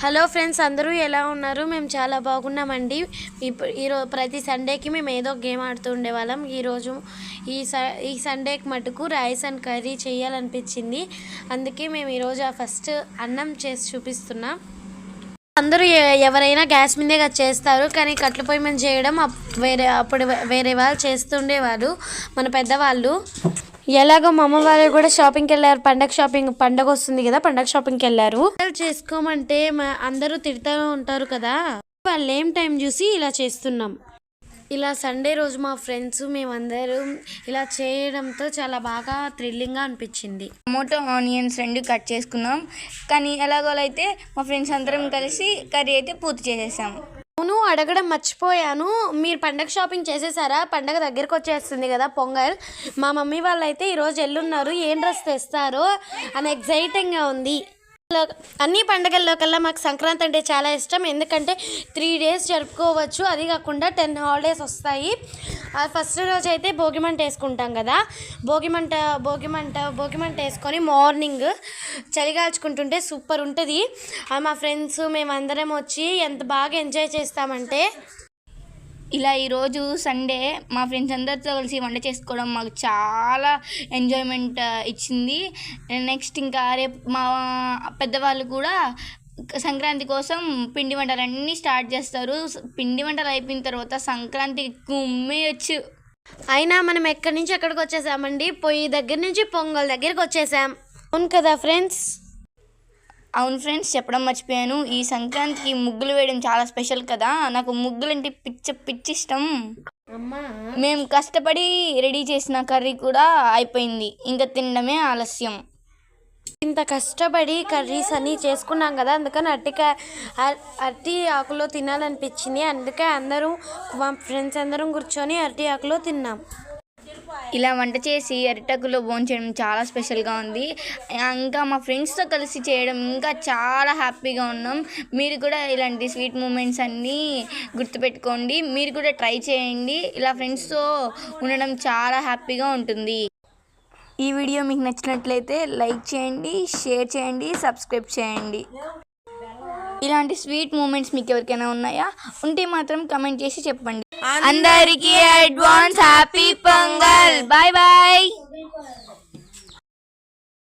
Hello friends, అందరూ ఎలా ఉన్నారు? మేము చాలా బాగున్నామండి. ఈరోజు ప్రతి సండేకి మేము ఏదో గేమ్ ఆడుతూ ఉండేవాళ్ళం. ఈరోజు ఈ సండేకి మటుకు రైస్ అండ్ కర్రీ చేయాలనిపించింది. అందుకే మేము ఈరోజు ఫస్ట్ అన్నం చేసి చూపిస్తున్నాం. అందరూ ఎవరైనా గ్యాస్ మీదే చేస్తారు, కానీ కట్ల పొయ్యి మీద చేయడం అప్పుడు వేరే వాళ్ళు చేస్తుండేవారు, మన పెద్దవాళ్ళు. ఎలాగో మా అమ్మ వాళ్ళు కూడా షాపింగ్కి వెళ్ళారు. పండగ వస్తుంది కదా, పండగ షాపింగ్కి వెళ్ళారు. చేసుకోమంటే అందరూ తిడుతూ ఉంటారు కదా, వాళ్ళు ఏం టైం చూసి ఇలా చేస్తున్నాం. ఇలా సండే రోజు మా ఫ్రెండ్స్ మేమందరం ఇలా చేయడంతో చాలా బాగా థ్రిల్లింగ్గా అనిపించింది. టమోటో ఆనియన్స్ 2 కట్ చేసుకున్నాం, కానీ ఎలాగోలైతే మా ఫ్రెండ్స్ అందరం కలిసి కర్రీ అయితే పూర్తి చేసేసాం. అవును, అడగడం మర్చిపోయాను, మీరు పండగ షాపింగ్ చేసేసారా? పండగ దగ్గరకు వచ్చేస్తుంది కదా, పొంగల్. మా మమ్మీ వాళ్ళు అయితే ఈరోజు ఎల్లున్నారు, ఏం డ్రెస్ తెస్తారో అని ఎగ్జైటింగ్గా ఉంది. అన్ని పండుగల్లో కల్లా మాకు సంక్రాంతి అంటే చాలా ఇష్టం, ఎందుకంటే 3 days జరుపుకోవచ్చు. అది కాకుండా 10 హాలిడేస్ వస్తాయి. ఫస్ట్ రోజు అయితే భోగిమంట వేసుకుంటాం కదా, భోగిమంట వేసుకొని మార్నింగ్ చలిగాల్చుకుంటుంటే సూపర్ ఉంటుంది. మా ఫ్రెండ్స్ మేమందరం వచ్చి ఎంత బాగా ఎంజాయ్ చేస్తామంటే, ఇలా ఈరోజు సండే మా ఫ్రెండ్స్ అందరితో కలిసి వంట చేసుకోవడం మాకు చాలా ఎంజాయ్మెంట్ ఇచ్చింది. నెక్స్ట్ ఇంకా రేపు మా పెద్దవాళ్ళు కూడా సంక్రాంతి కోసం పిండి వంటలన్నీ స్టార్ట్ చేస్తారు. పిండి వంటలు అయిపోయిన తర్వాత సంక్రాంతికి కుమ్మేయచ్చు. అయినా మనం ఎక్కడి నుంచి ఎక్కడికి వచ్చేసామండి, పొయ్యి దగ్గర నుంచి పొంగల్ దగ్గరికి వచ్చేసాం. అవును కదా ఫ్రెండ్స్? అవును ఫ్రెండ్స్, చెప్పడం మర్చిపోయాను, ఈ సంక్రాంతికి ముగ్గులు వేయడం చాలా స్పెషల్ కదా. నాకు ముగ్గులు అంటే పిచ్చి ఇష్టం. మేము కష్టపడి రెడీ చేసిన కర్రీ కూడా అయిపోయింది, ఇంకా తినడమే ఆలస్యం. ఇంత కష్టపడి కర్రీస్ అన్నీ చేసుకున్నాం కదా, అందుకని అరటి ఆకులో తినాలనిపించింది. అందుకే మా ఫ్రెండ్స్ అందరం కూర్చొని అరటి ఆకులో తిన్నాం. ఇలా వంట చేసి అరిటాకులో భోంచేయడం చాలా స్పెషల్గా ఉంది. ఇంకా మా ఫ్రెండ్స్తో కలిసి చేయడం ఇంకా చాలా హ్యాపీగా ఉన్నాం. మీరు కూడా ఇలాంటి స్వీట్ మూమెంట్స్ అన్నీ గుర్తుపెట్టుకోండి, మీరు కూడా ట్రై చేయండి. ఇలా ఫ్రెండ్స్తో ఉండడం చాలా హ్యాపీగా ఉంటుంది. ఈ వీడియో మీకు నచ్చినట్లయితే లైక్ చేయండి, షేర్ చేయండి, సబ్స్క్రైబ్ చేయండి. ఇలాంటి స్వీట్ మూమెంట్స్ మీకు ఎవరికైనా ఉన్నాయా? ఉంటే మాత్రం కమెంట్ చేసి చెప్పండి. అందరికీ advance happy Pongal. Bye bye.